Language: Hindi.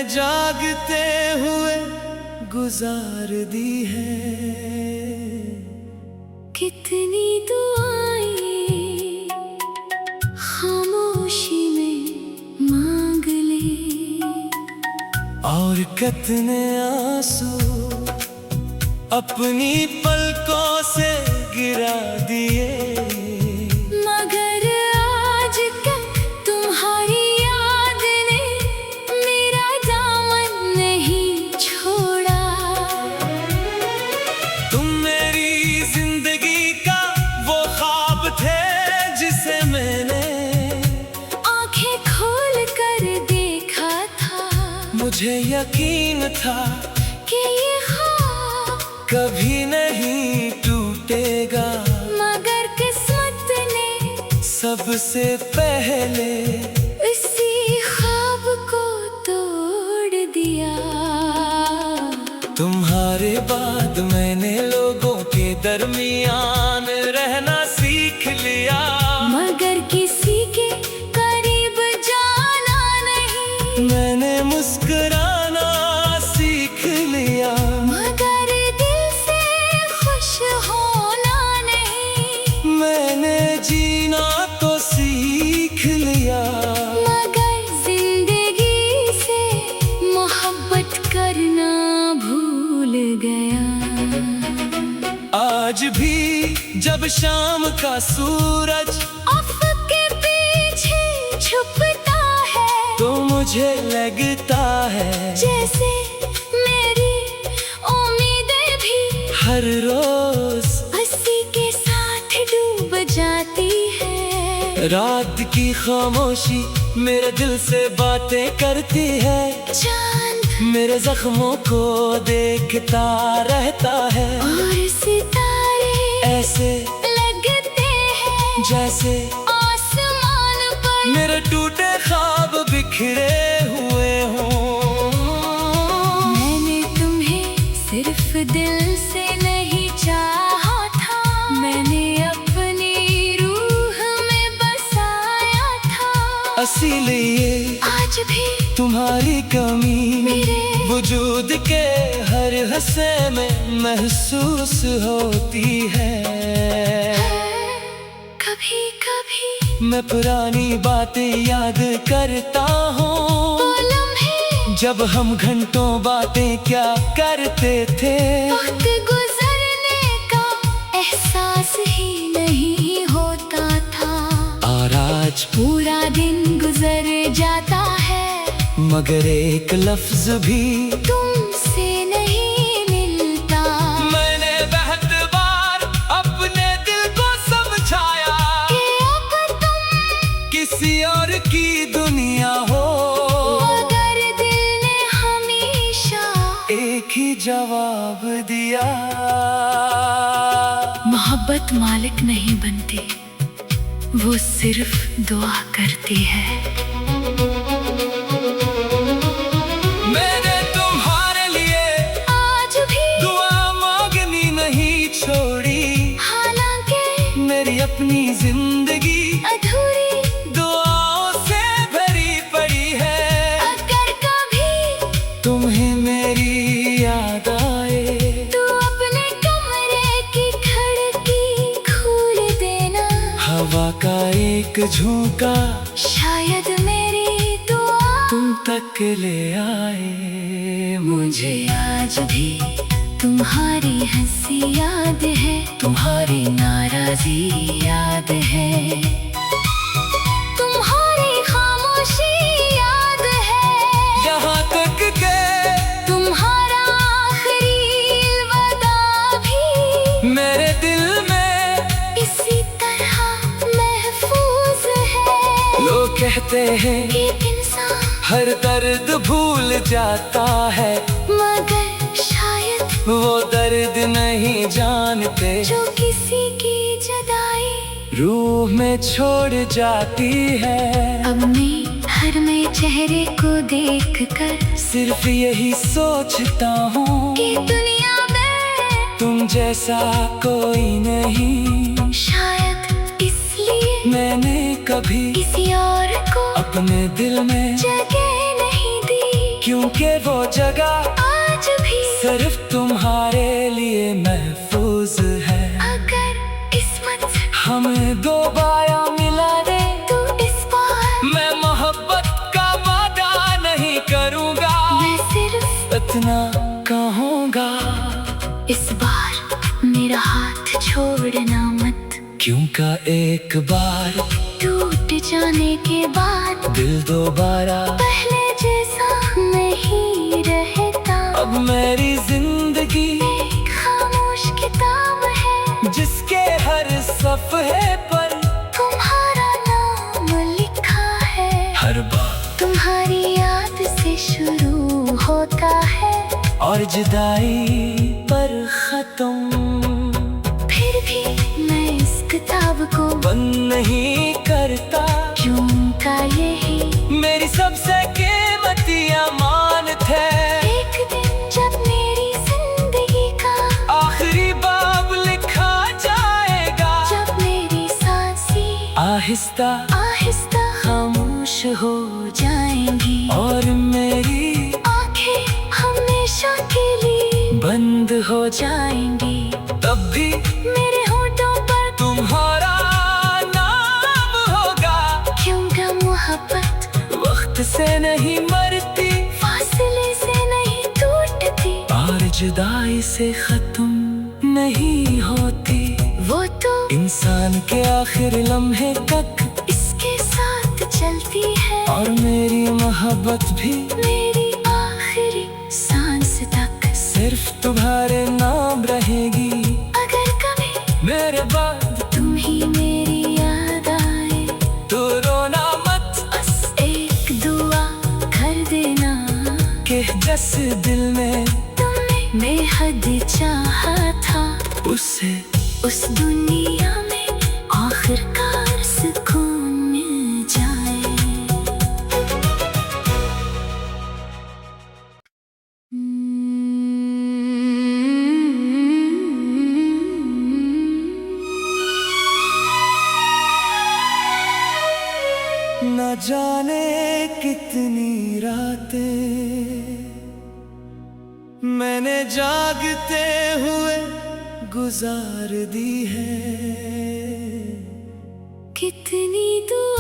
जागते हुए गुजार दी है। कितनी दुआएं खामोशी में मांग ले, और कितने आंसू अपनी पलकों से गिरा दिए। मगर आज तक तुम्हारी याद ने मेरा दामन नहीं छोड़ा। तुम मेरी जिंदगी का वो ख्वाब थे जिसे मैंने आंखें खोल कर देखा था। मुझे यकीन था कि ये ख्वाब कभी नहीं टूटेगा, मगर किस्मत ने सबसे पहले इसी ख्वाब को तोड़ दिया। तुम्हारे बाद मैंने लोगों के दरमियान रहना सीख लिया, मगर किसी के करीब जाना नहीं। मैंने मुस्कुराना सीख लिया, मगर दिल से खुश होना नहीं। मैंने जीना तो सीख लिया, मगर जिंदगी से मोहब्बत करना भूल गया। आज भी जब शाम का सूरज अफ़क़ के पीछे छुपता है, तो मुझे लगता है जैसे मेरी उम्मीदें भी हर रोज हंसी के साथ डूब जाती है। रात की खामोशी मेरे दिल से बातें करती है, चांद मेरे जख्मों को देखता रहता है। और सितारे ऐसे लगते हैं जैसे आसमान पर मेरे टूटे ख्वाब बिखरे हुए हों। मैंने तुम्हें सिर्फ दिल से नहीं चाहा था, मैंने अपनी रूह में बसाया था। इसीलिए आज भी तुम्हारी कमी मेरे वजूद के हर हिस्से में महसूस होती है। कभी कभी मैं पुरानी बातें याद करता हूँ, वो लम्हे जब हम घंटों बातें क्या करते थे। वक्त गुजरने का एहसास ही नहीं होता था, और आज पूरा दिन गुजर जाता है, मगर एक लफ्ज भी तुमसे नहीं मिलता। मैंने बहुत बार अपने दिल को समझाया कि अब तुम किसी और की दुनिया हो, मगर दिल ने हमेशा एक ही जवाब दिया। मोहब्बत मालिक नहीं बनती, वो सिर्फ दुआ करती है। मैंने तुम्हारे लिए आज भी दुआ मांगनी नहीं छोड़ी, हालांकि मेरी अपनी जिंदगी अधूरी दुआओं से भरी पड़ी है। अगर कभी तुम्हें मेरी याद आए तू अपने कमरे की खिड़की खोल देना, हवा का एक झोंका शायद मेरी दुआ तुम तक ले आए। मुझे आज भी तुम्हारी हंसी याद है, तुम्हारी नाराजी याद है, तुम्हारी खामोशी याद है, यहाँ तक के तुम्हारा आखिरी अलविदा भी मेरे दिल में इसी तरह महफूज है। लोग कहते हैं कि इंसान हर दर्द भूल जाता है, मगर शायद वो दर्द नहीं जानते जो किसी की जुदाई रूह में छोड़ जाती है। अब मैं हर नए चेहरे को देखकर सिर्फ यही सोचता हूँ कि दुनिया में तुम जैसा कोई नहीं। शायद इसलिए मैंने कभी किसी और को अपने दिल में जगह नहीं दी। क्योंकि वो जगह आज भी सिर्फ तुम्हारे लिए महफूज है। अगर किस्मत हमें दोबारा मिला दे तू इस बार, मैं मोहब्बत का वादा नहीं करूँगा, मैं सिर्फ इतना कहूँगा इस बार मेरा हाथ छोड़ना मत। क्योंकि एक बार टूट जाने के बाद दिल दोबारा पहले जैसा नहीं रहता। अब मेरी जिंदगी एक खामोश किताब है जिसके हर सफ़े पर तुम्हारा नाम लिखा है। हर बार तुम्हारी याद से शुरू होता है और जुदाई पर खत्म। फिर भी मैं इस किताब को बंद नहीं करता, क्योंकि यही मेरी सबसे कीमती अमान थे। एक दिन जब मेरी जिंदगी का आखिरी बाब लिखा जाएगा, जब मेरी सांसें आहिस्ता आहिस्ता खामोश हो जाएंगी और मेरी आंखें हमेशा के लिए बंद हो जाएंगी। तब भी मेरे होठों पर तुम्हारा नाम होगा, क्योंकि मोहब्बत वक्त से नहीं मरती फासले से नहीं टूटती, और जुदाई से खत्म नहीं होती। वो तो इंसान के आखिर लम्हे तक इसके साथ चलती है और मेरी मोहब्बत भी मेरी आखिरी सांस तक। सिर्फ तुम्हारे नाम रहेगी। अगर कभी मेरे बाद तुम ही मेरी याद आए तो रोना मत, बस एक दुआ कर देना कि जिस दिल में तुमने बेहद चाहा था, उसे उस दुनिया में आखिरकार सुकून मिल जाए। न जाने कितनी रातें मैंने जागते हुए गुजार दी है। कितनी दूर